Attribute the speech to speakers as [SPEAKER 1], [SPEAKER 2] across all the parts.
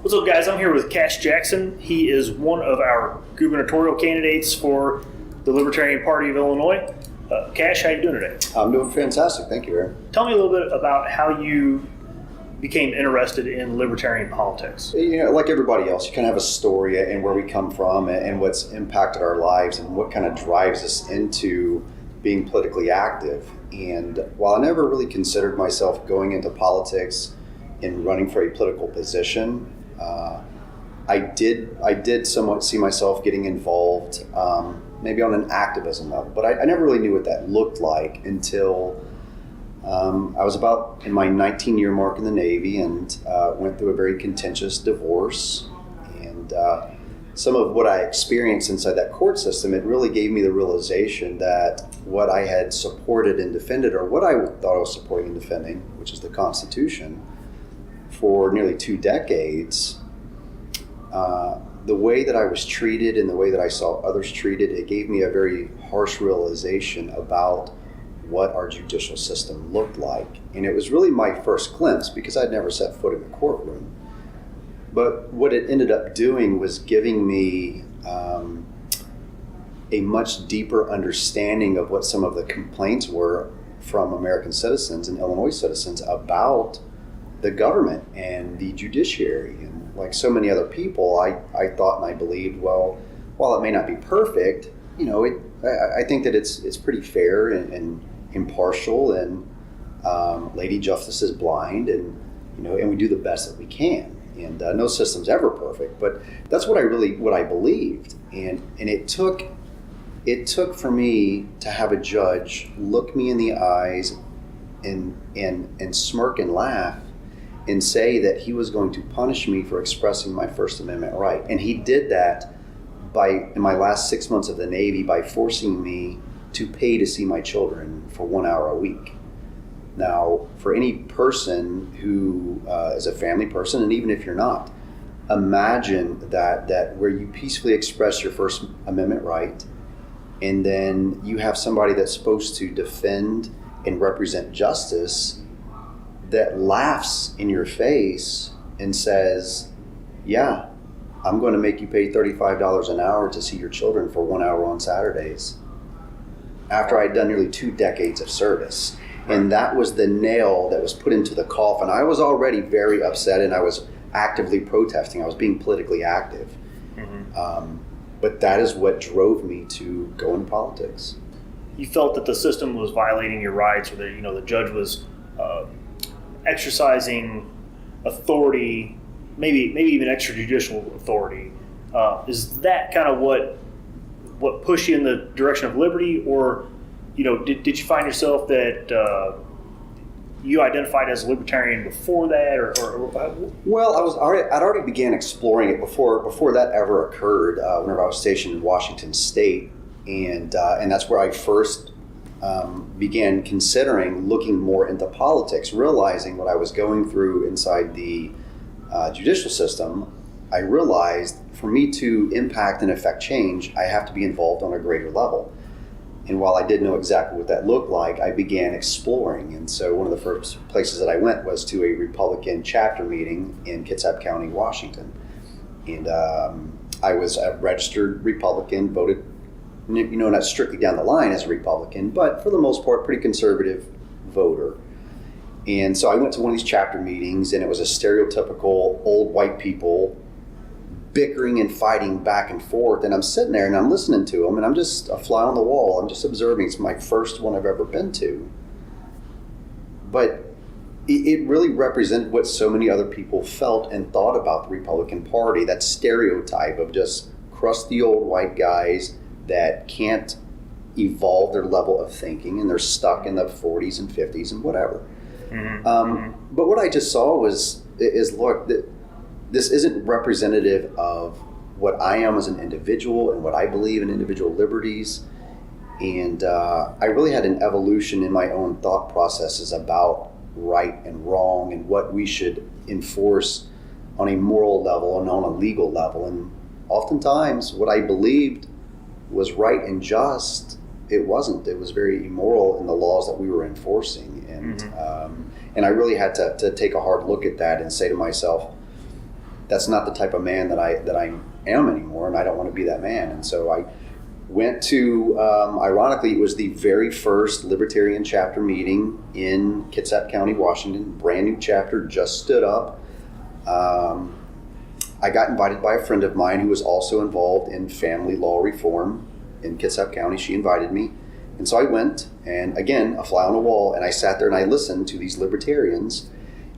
[SPEAKER 1] What's up, guys? I'm here with Kash Jackson. He is one of our gubernatorial candidates for the Libertarian Party of Illinois. Kash, how you doing today?
[SPEAKER 2] I'm doing fantastic. Thank you, Aaron.
[SPEAKER 1] Tell me a little bit about how you became interested in libertarian politics.
[SPEAKER 2] You know, like everybody else, you kind of have a story and where we come from and what's impacted our lives and what kind of drives us into being politically active. And while I never really considered myself going into politics and running for a political position, I did somewhat see myself getting involved, maybe on an activism level, but I never really knew what that looked like until I was about in my 19-year mark in the Navy and went through a very contentious divorce. And some of what I experienced inside that court system, it really gave me the realization that what I had supported and defended, or what I thought I was supporting and defending, which is the Constitution, for nearly 2 decades, the way that I was treated and the way that I saw others treated, it gave me a very harsh realization about what our judicial system looked like. And it was really my first glimpse because I'd never set foot in the courtroom. But what it ended up doing was giving me a much deeper understanding of what some of the complaints were from American citizens and Illinois citizens about the government and the judiciary. And like so many other people, I thought and I believed, well, while it may not be perfect, you know, I think that it's pretty fair and impartial, and Lady Justice is blind, and and we do the best that we can. And no system's ever perfect, but that's what I believed. And it took for me to have a judge look me in the eyes and smirk and laugh and say that he was going to punish me for expressing my First Amendment right. And he did that in my last 6 months of the Navy by forcing me to pay to see my children for 1 hour a week. Now, for any person who is a family person, and even if you're not, imagine that where you peacefully express your First Amendment right, and then you have somebody that's supposed to defend and represent justice that laughs in your face and says, yeah, I'm going to make you pay $35 an hour to see your children for 1 hour on Saturdays, after I'd done nearly 2 decades of service. And that was the nail that was put into the coffin. I was already very upset, and I was actively protesting. I was being politically active. Mm-hmm. But that is what drove me to go into politics.
[SPEAKER 1] You felt that the system was violating your rights, or that the judge was exercising authority, maybe even extrajudicial authority. Is that kind of what pushed you in the direction of liberty, or did you find yourself that you identified as a libertarian before that, or?
[SPEAKER 2] Well, I'd already began exploring it before that ever occurred. Whenever I was stationed in Washington State, and that's where I first began considering looking more into politics, realizing what I was going through inside the judicial system. I realized for me to impact and affect change, I have to be involved on a greater level. And while I didn't know exactly what that looked like, I began exploring. And so one of the first places that I went was to a Republican chapter meeting in Kitsap County, Washington. And I was a registered Republican, voted, not strictly down the line as a Republican, but for the most part, pretty conservative voter. And so I went to one of these chapter meetings, and it was a stereotypical old white people bickering and fighting back and forth, and I'm sitting there and I'm listening to them, and I'm just a fly on the wall. I'm just observing. It's my first one I've ever been to, but it really represented what so many other people felt and thought about the Republican Party, that stereotype of just crusty old white guys that can't evolve their level of thinking, and they're stuck in the 40s and 50s and whatever. Mm-hmm. But what I just saw is look, this isn't representative of what I am as an individual and what I believe in individual liberties. And I really had an evolution in my own thought processes about right and wrong and what we should enforce on a moral level and on a legal level. And oftentimes what I believed was right and just, it wasn't. It was very immoral in the laws that we were enforcing. And and I really had to take a hard look at that and say to myself, that's not the type of man that I am anymore, and I don't want to be that man. And so I went to, ironically, it was the very first Libertarian chapter meeting in Kitsap County, Washington. Brand new chapter, just stood up. I got invited by a friend of mine who was also involved in family law reform in Kitsap County. She invited me. And so I went, and again, a fly on the wall, and I sat there and I listened to these libertarians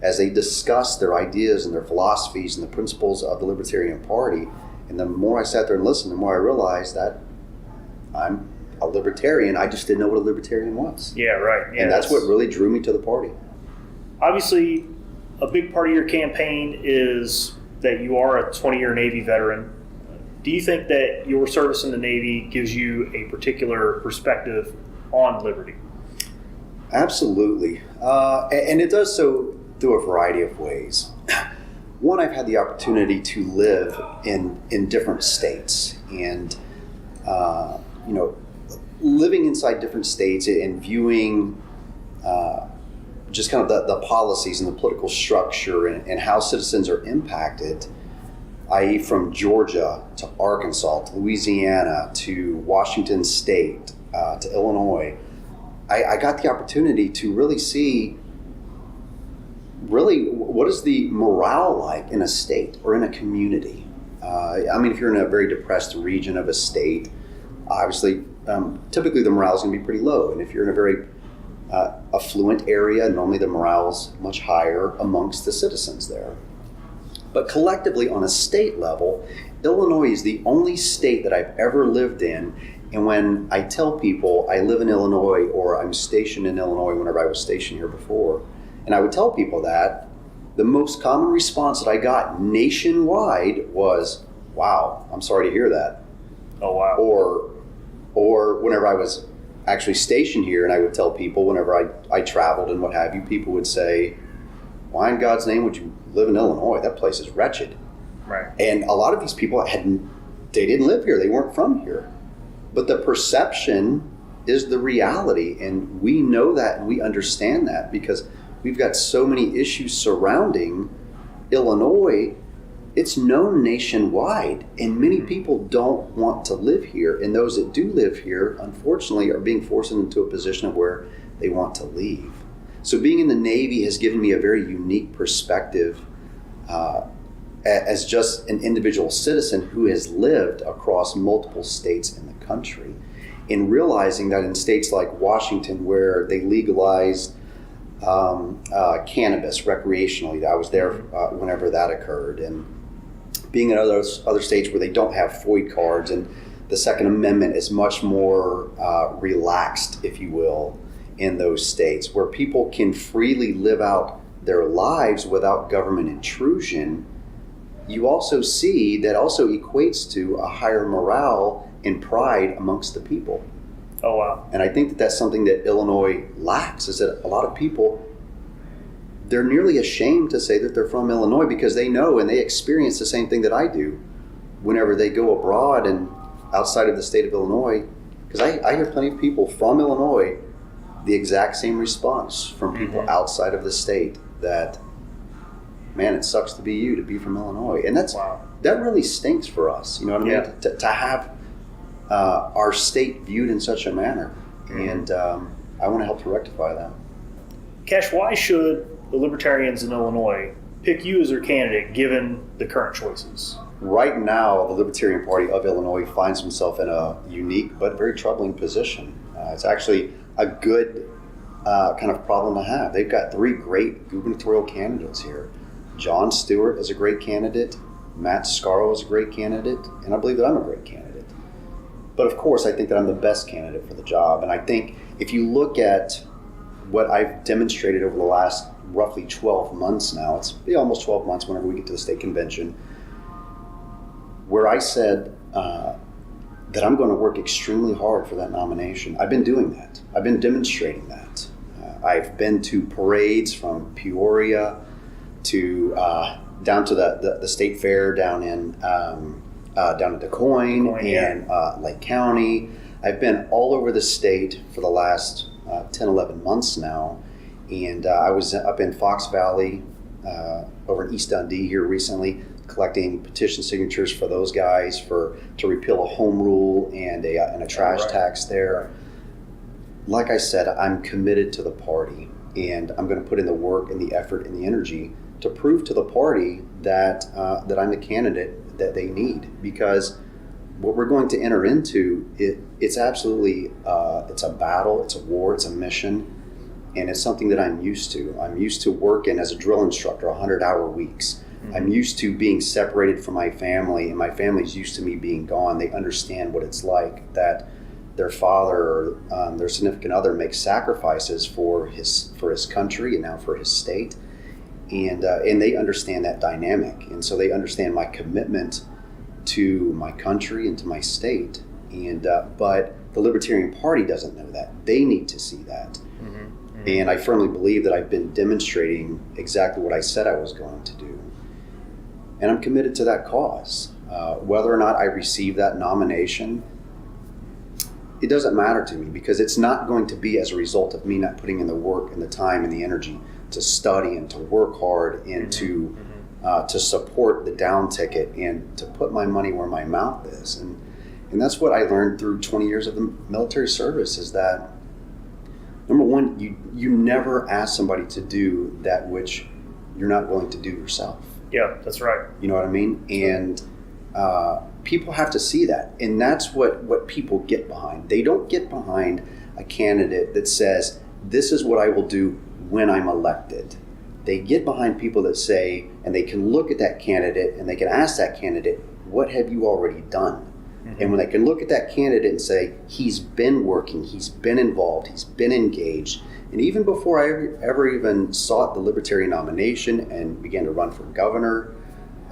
[SPEAKER 2] as they discussed their ideas and their philosophies and the principles of the Libertarian Party. And the more I sat there and listened, the more I realized that I'm a libertarian. I just didn't know what a libertarian was.
[SPEAKER 1] Yeah, right. Yeah,
[SPEAKER 2] and that's what really drew me to the party.
[SPEAKER 1] Obviously, a big part of your campaign is that you are a 20-year Navy veteran. Do you think that your service in the Navy gives you a particular perspective on liberty?
[SPEAKER 2] Absolutely. And it does so through a variety of ways. One, I've had the opportunity to live in different states, and living inside different states and viewing just kind of the policies and the political structure and how citizens are impacted, i.e. from Georgia to Arkansas to Louisiana to Washington State to Illinois. I got the opportunity to really see what is the morale like in a state or in a community. If you're in a very depressed region of a state, obviously, typically the morale is going to be pretty low. And if you're in a very affluent area, normally the morale's much higher amongst the citizens there. But collectively, on a state level, Illinois is the only state that I've ever lived in. And when I tell people I live in Illinois or I'm stationed in Illinois whenever I was stationed here before, and I would tell people that, the most common response that I got nationwide was, "Wow, I'm sorry to hear that."
[SPEAKER 1] Oh, wow.
[SPEAKER 2] Or whenever I was actually stationed here and I would tell people whenever I traveled and what have you, people would say, "Why in God's name would you live in Illinois? That place is wretched."
[SPEAKER 1] Right.
[SPEAKER 2] And a lot of these people they didn't live here. They weren't from here. But the perception is the reality. And we know that and we understand that because we've got so many issues surrounding Illinois. It's known nationwide, and many people don't want to live here. And those that do live here, unfortunately, are being forced into a position of where they want to leave. So being in the Navy has given me a very unique perspective as just an individual citizen who has lived across multiple states in the country, in realizing that in states like Washington, where they legalized cannabis recreationally, I was there whenever that occurred, and being in other states where they don't have FOID cards, and the Second Amendment is much more relaxed, if you will, in those states, where people can freely live out their lives without government intrusion. You also see that also equates to a higher morale and pride amongst the people.
[SPEAKER 1] Oh, wow.
[SPEAKER 2] And I think that that's something that Illinois lacks, is that a lot of people, they're nearly ashamed to say that they're from Illinois because they know and they experience the same thing that I do whenever they go abroad and outside of the state of Illinois. Because I hear plenty of people from Illinois, the exact same response from people outside of the state that, man, it sucks to be you, to be from Illinois. And that really stinks for us, you know what I mean?
[SPEAKER 1] Yeah.
[SPEAKER 2] To have our state viewed in such a manner. And I want to help to rectify that.
[SPEAKER 1] Kash, why should the Libertarians in Illinois pick you as their candidate given the current choices?
[SPEAKER 2] Right now, the Libertarian Party of Illinois finds himself in a unique but very troubling position. It's actually a good kind of problem to have. They've got three great gubernatorial candidates here. Jon Stewart is a great candidate, Matt Scarrow is a great candidate, and I believe that I'm a great candidate. But of course, I think that I'm the best candidate for the job. And I think if you look at what I've demonstrated over the last roughly 12 months now, it's almost 12 months whenever we get to the state convention, where I said that I'm going to work extremely hard for that nomination. I've been doing that. I've been demonstrating that. I've been to parades from Peoria to down to the state fair down in Des Moines and Lake County. I've been all over the state for the last 10, 11 months now. And I was up in Fox Valley over in East Dundee here recently, collecting petition signatures for those guys to repeal a home rule and a trash tax there. Like I said, I'm committed to the party, and I'm going to put in the work and the effort and the energy to prove to the party that I'm the candidate that they need. Because what we're going to enter into, it's absolutely it's a battle, it's a war, it's a mission. And it's something that I'm used to. I'm used to working as a drill instructor, 100-hour weeks. Mm-hmm. I'm used to being separated from my family, and my family's used to me being gone. They understand what it's like that their father or their significant other makes sacrifices for his country and now for his state, and they understand that dynamic, and so they understand my commitment to my country and to my state. And but the Libertarian Party doesn't know that. They need to see that. And I firmly believe that I've been demonstrating exactly what I said I was going to do. And I'm committed to that cause. Whether or not I receive that nomination, it doesn't matter to me, because it's not going to be as a result of me not putting in the work and the time and the energy to study and to work hard and to support the down ticket and to put my money where my mouth is. And that's what I learned through 20 years of the military service, is that number one, you never ask somebody to do that which you're not willing to do yourself.
[SPEAKER 1] Yeah, that's right.
[SPEAKER 2] You know what I mean? And people have to see that. And that's what people get behind. They don't get behind a candidate that says, this is what I will do when I'm elected. They get behind people that say, and they can look at that candidate and they can ask that candidate, what have you already done? And when they can look at that candidate and say, he's been working, he's been involved, he's been engaged. And even before I ever even sought the Libertarian nomination and began to run for governor,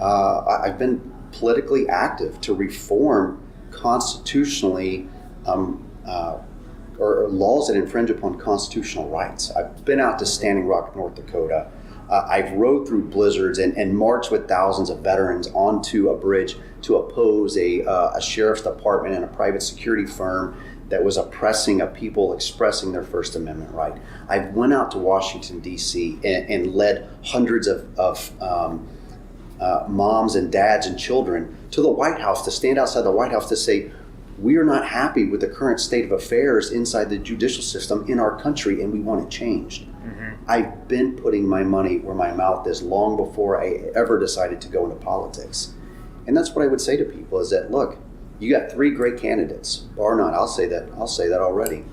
[SPEAKER 2] I've been politically active to reform constitutionally or laws that infringe upon constitutional rights. I've been out to Standing Rock, North Dakota. I've rode through blizzards and marched with thousands of veterans onto a bridge to oppose a sheriff's department and a private security firm that was oppressing a people expressing their First Amendment right. I went out to Washington, D.C. and led hundreds of moms and dads and children to the White House, to stand outside the White House to say, we are not happy with the current state of affairs inside the judicial system in our country, and we want it changed. I've been putting my money where my mouth is long before I ever decided to go into politics. And that's what I would say to people, is that, look, you got three great candidates, bar none. I'll say that already.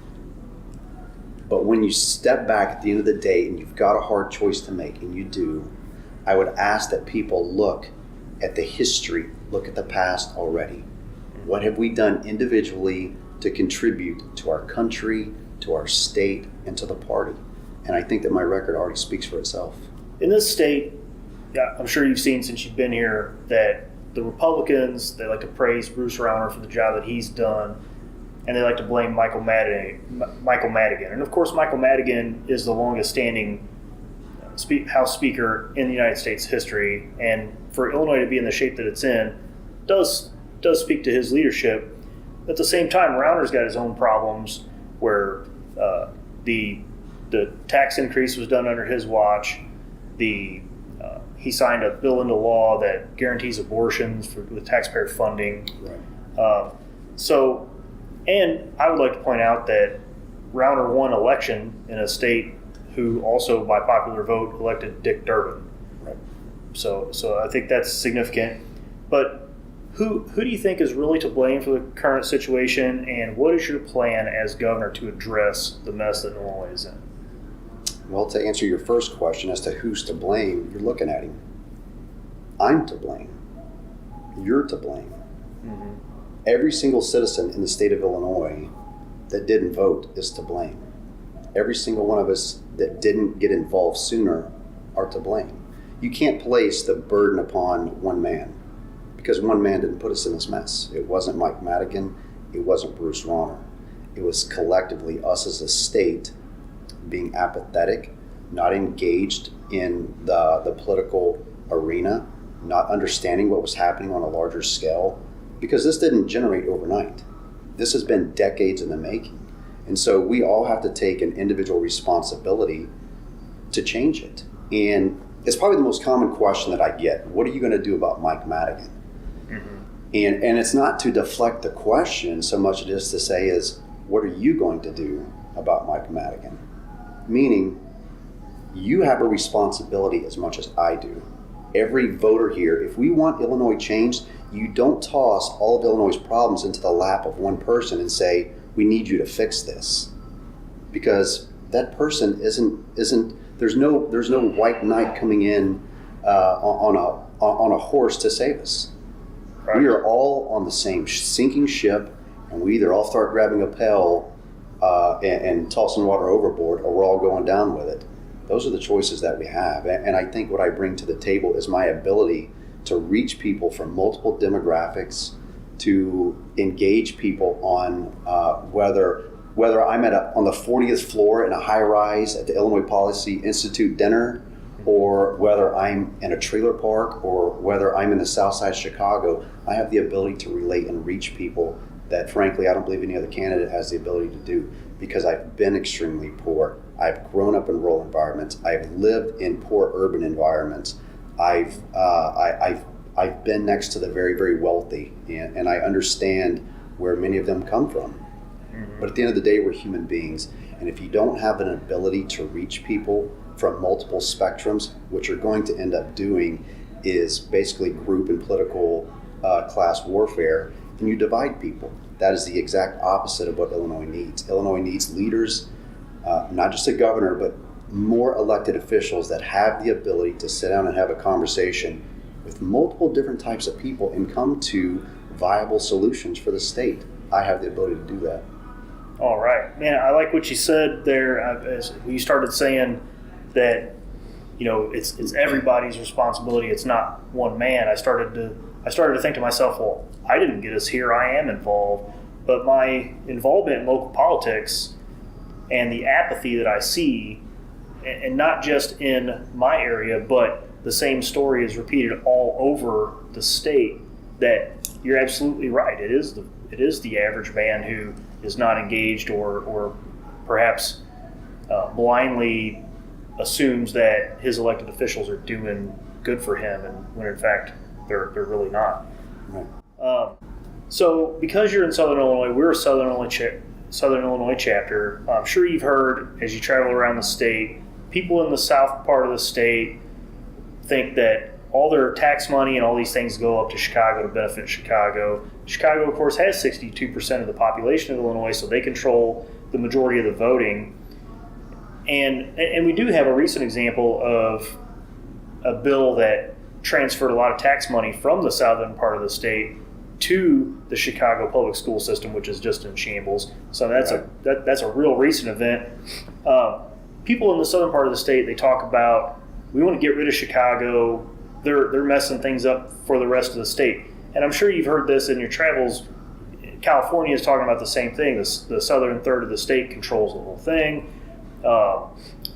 [SPEAKER 2] But when you step back at the end of the day and you've got a hard choice to make, and you do, I would ask that people look at the history, look at the past already. What have we done individually to contribute to our country, to our state, and to the party? And I think that my record already speaks for itself.
[SPEAKER 1] In this state, I'm sure you've seen since you've been here that the Republicans, they like to praise Bruce Rauner for the job that he's done, and they like to blame Michael Madigan. And of course, Michael Madigan is the longest standing House Speaker in the United States history, and for Illinois to be in the shape that it's in does speak to his leadership. At the same time, Rauner's got his own problems, where the tax increase was done under his watch. He signed a bill into law that guarantees abortions with taxpayer funding.
[SPEAKER 2] Right.
[SPEAKER 1] And I would like to point out that Rauner won election in a state who also, by popular vote, elected Dick Durbin.
[SPEAKER 2] Right.
[SPEAKER 1] So I think that's significant. But who do you think is really to blame for the current situation, and what is your plan as governor to address the mess that Illinois is in?
[SPEAKER 2] Well, to answer your first question as to who's to blame, you're looking at him. I'm to blame. You're to blame.
[SPEAKER 1] Mm-hmm.
[SPEAKER 2] Every single citizen in the state of Illinois that didn't vote is to blame. Every single one of us that didn't get involved sooner are to blame. You can't place the burden upon one man, because one man didn't put us in this mess. It wasn't Mike Madigan. It wasn't Bruce Rauner. It was collectively us as a state being apathetic, not engaged in the political arena, not understanding what was happening on a larger scale, because this didn't generate overnight. This has been decades in the making. And so we all have to take an individual responsibility to change it. And it's probably the most common question that I get. What are you going to do about Mike Madigan?
[SPEAKER 1] Mm-hmm.
[SPEAKER 2] And it's not to deflect the question so much as it is to say is, what are you going to do about Mike Madigan? Meaning, you have a responsibility as much as I do. Every voter here, if we want Illinois changed, you don't toss all of Illinois' problems into the lap of one person and say, we need you to fix this. Because that person isn't there's no white knight coming in on a horse to save us. Right. We are all on the same sinking ship, and we either all start grabbing a pail and tossing water overboard, or we're all going down with it. Those are the choices that we have. And I think what I bring to the table is my ability to reach people from multiple demographics, to engage people on whether I'm on the 40th floor in a high-rise at the Illinois Policy Institute dinner, or whether I'm in a trailer park, or whether I'm in the South Side of Chicago. I have the ability to relate and reach people that, frankly, I don't believe any other candidate has the ability to do, because I've been extremely poor. I've grown up in rural environments. I've lived in poor urban environments. I've been next to the very, very wealthy, and I understand where many of them come from. Mm-hmm. But at the end of the day, we're human beings, and if you don't have an ability to reach people from multiple spectrums, what you're going to end up doing is basically group and political class warfare, and you divide people. That is the exact opposite of what Illinois needs. Illinois needs leaders, not just a governor, but more elected officials that have the ability to sit down and have a conversation with multiple different types of people and come to viable solutions for the state. I have the ability to do that.
[SPEAKER 1] All right. Man, I like what you said there. As you started saying that, it's everybody's responsibility. It's not one man. I started to think to myself, well, I didn't get us here. I am involved. But my involvement in local politics and the apathy that I see, and not just in my area, but the same story is repeated all over the state, that you're absolutely right. It is the average man who is not engaged or perhaps blindly assumes that his elected officials are doing good for him, and when in fact they're really not. Right. So because you're in Southern Illinois, we're a Southern Illinois chapter. I'm sure you've heard, as you travel around the state, people in the south part of the state think that all their tax money and all these things go up to Chicago to benefit Chicago. Chicago, of course, has 62% of the population of Illinois, so they control the majority of the voting. And we do have a recent example of a bill that transferred a lot of tax money from the southern part of the state to the Chicago public school system, which is just in shambles. So that's a real recent event. People in the southern part of the state, they talk about, we want to get rid of Chicago. They're messing things up for the rest of the state. And I'm sure you've heard this in your travels. California is talking about the same thing. The southern third of the state controls the whole thing.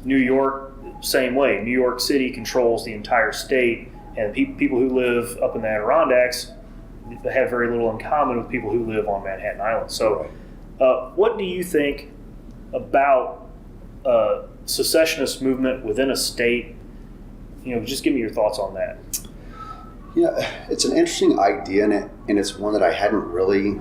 [SPEAKER 1] New York, same way. New York City controls the entire state, and people who live up in the Adirondacks have very little in common with people who live on Manhattan Island. So what do you think about secessionist movement within a state? Just give me your thoughts on that.
[SPEAKER 2] Yeah, it's an interesting idea, and it's one that I hadn't really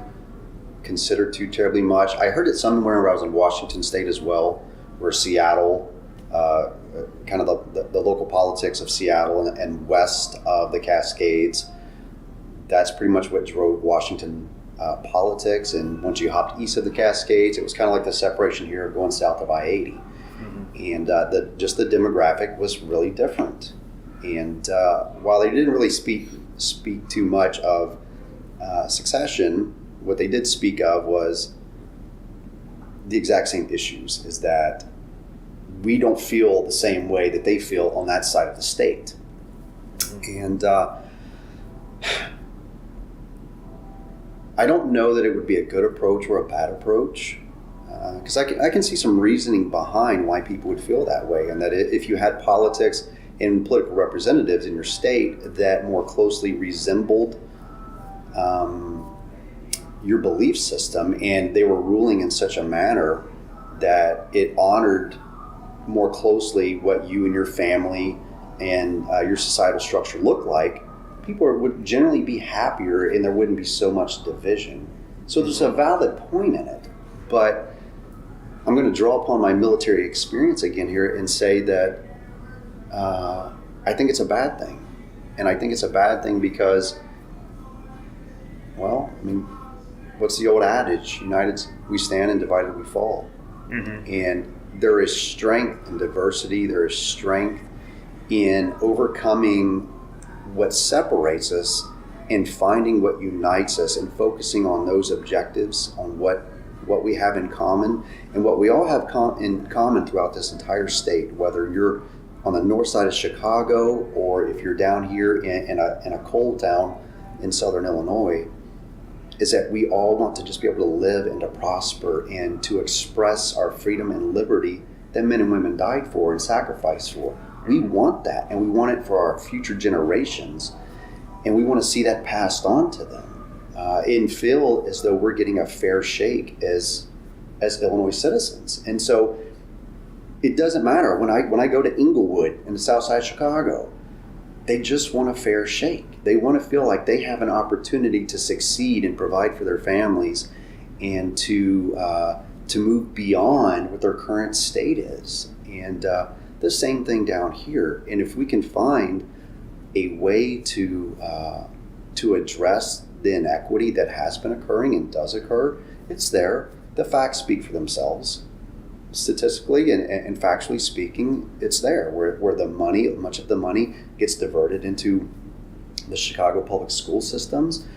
[SPEAKER 2] considered too terribly much. I heard it somewhere when I was in Washington State as well, where Seattle, kind of the local politics of Seattle and west of the Cascades, that's pretty much what drove Washington politics. And once you hopped east of the Cascades, it was kind of like the separation here of going south of I-80. Mm-hmm. And just the demographic was really different. And while they didn't really speak too much of succession, what they did speak of was the exact same issues, is that we don't feel the same way that they feel on that side of the state. And I don't know that it would be a good approach or a bad approach, because I can see some reasoning behind why people would feel that way, and that if you had politics and political representatives in your state that more closely resembled your belief system, and they were ruling in such a manner that it honored more closely what you and your family and your societal structure looked like, people would generally be happier and there wouldn't be so much division. So there's a valid point in it. But I'm going to draw upon my military experience again here and say that I think it's a bad thing. And I think it's a bad thing because, well, I mean, what's the old adage? United we stand and divided we fall. Mm-hmm. And there is strength in diversity. There is strength in overcoming what separates us and finding what unites us and focusing on those objectives, on what we have in common and what we all have in common throughout this entire state, whether you're on the north side of Chicago or if you're down here in a coal town in southern Illinois, is that we all want to just be able to live and to prosper and to express our freedom and liberty that men and women died for and sacrificed for. We want that, and we want it for our future generations, and we want to see that passed on to them and feel as though we're getting a fair shake as Illinois citizens. And so it doesn't matter when I go to Inglewood in the south side of Chicago, they just want a fair shake. They want to feel like they have an opportunity to succeed and provide for their families and to move beyond what their current state is. And the same thing down here. And if we can find a way to address the inequity that has been occurring and does occur, it's there. The facts speak for themselves. Statistically and factually speaking, it's there where the money, much of the money gets diverted into the Chicago public school systems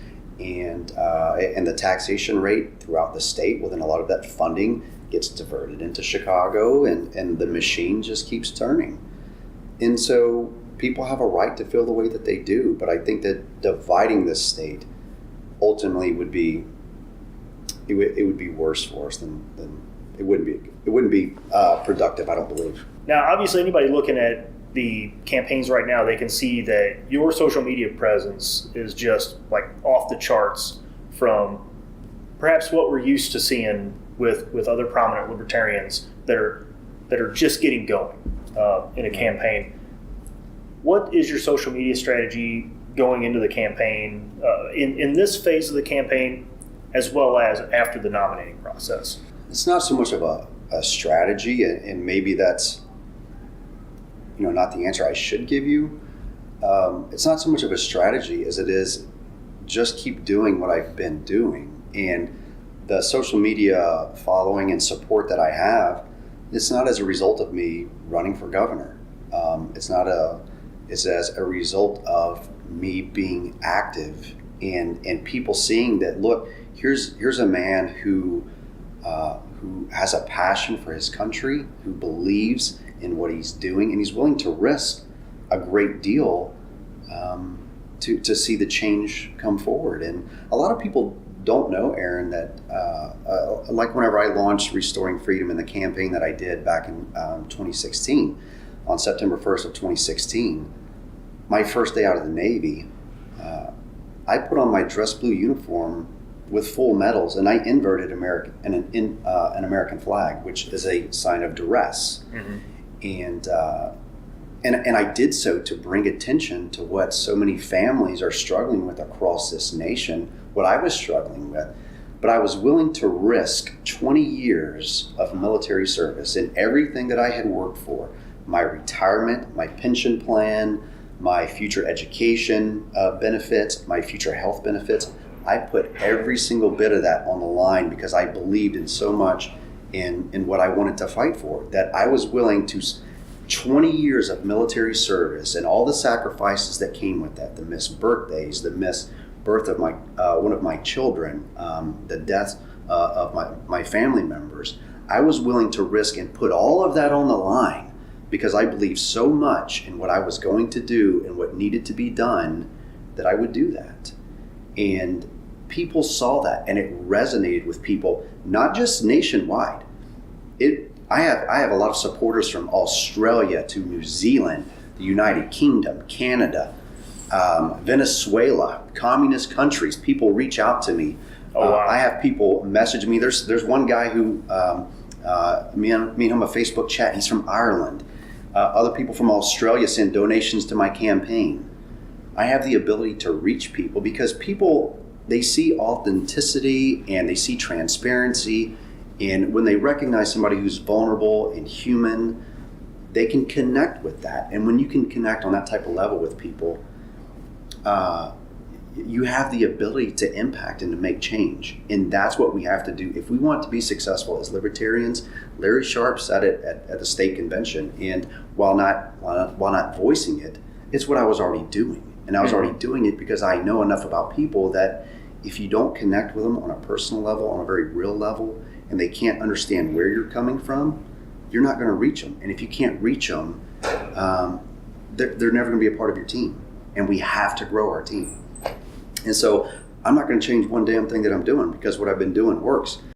[SPEAKER 2] and the taxation rate throughout the state within a lot of that funding gets diverted into Chicago and the machine just keeps turning. And so people have a right to feel the way that they do, but I think that dividing this state ultimately would be worse for us than it wouldn't be productive, I don't believe.
[SPEAKER 1] Now, obviously, anybody looking at the campaigns right now, they can see that your social media presence is just like off the charts from perhaps what we're used to seeing with other prominent libertarians that are just getting going in a campaign. What is your social media strategy going into the campaign in this phase of the campaign, as well as after the nominating process?
[SPEAKER 2] It's not so much of a strategy, and maybe that's not the answer I should give you. It's not so much of a strategy as it is just keep doing what I've been doing. And the social media following and support that I have, it's not as a result of me running for governor. It's as a result of me being active and people seeing that, look, here's a man who has a passion for his country, who believes in what he's doing, and he's willing to risk a great deal to see the change come forward. And a lot of people don't know, Aaron, that like whenever I launched Restoring Freedom in the campaign that I did back in 2016, on September 1st of 2016, my first day out of the Navy, I put on my dress blue uniform with full medals, and I inverted an American flag, which is a sign of duress. Mm-hmm. And I did so to bring attention to what so many families are struggling with across this nation, what I was struggling with. But I was willing to risk 20 years of military service and everything that I had worked for, my retirement, my pension plan, my future education benefits, my future health benefits. I put every single bit of that on the line because I believed in so much in what I wanted to fight for, that I was willing to 20 years of military service and all the sacrifices that came with that, the missed birthdays, the missed birth of my one of my children, the death of my family members. I was willing to risk and put all of that on the line because I believed so much in what I was going to do and what needed to be done that I would do that. And people saw that, and it resonated with people, not just nationwide. I have a lot of supporters from Australia to New Zealand, the United Kingdom, Canada, Venezuela, communist countries. People reach out to me. Oh, wow. I have people message me. There's one guy who me and him a Facebook chat. He's from Ireland. Other people from Australia send donations to my campaign. I have the ability to reach people because people, they see authenticity and they see transparency. And when they recognize somebody who's vulnerable and human, they can connect with that. And when you can connect on that type of level with people, you have the ability to impact and to make change. And that's what we have to do. If we want to be successful as libertarians, Larry Sharp said it at the state convention. And while not voicing it, it's what I was already doing. And I was already doing it because I know enough about people that if you don't connect with them on a personal level, on a very real level, and they can't understand where you're coming from, you're not going to reach them. And if you can't reach them, they're never going to be a part of your team. And we have to grow our team. And so I'm not going to change one damn thing that I'm doing because what I've been doing works.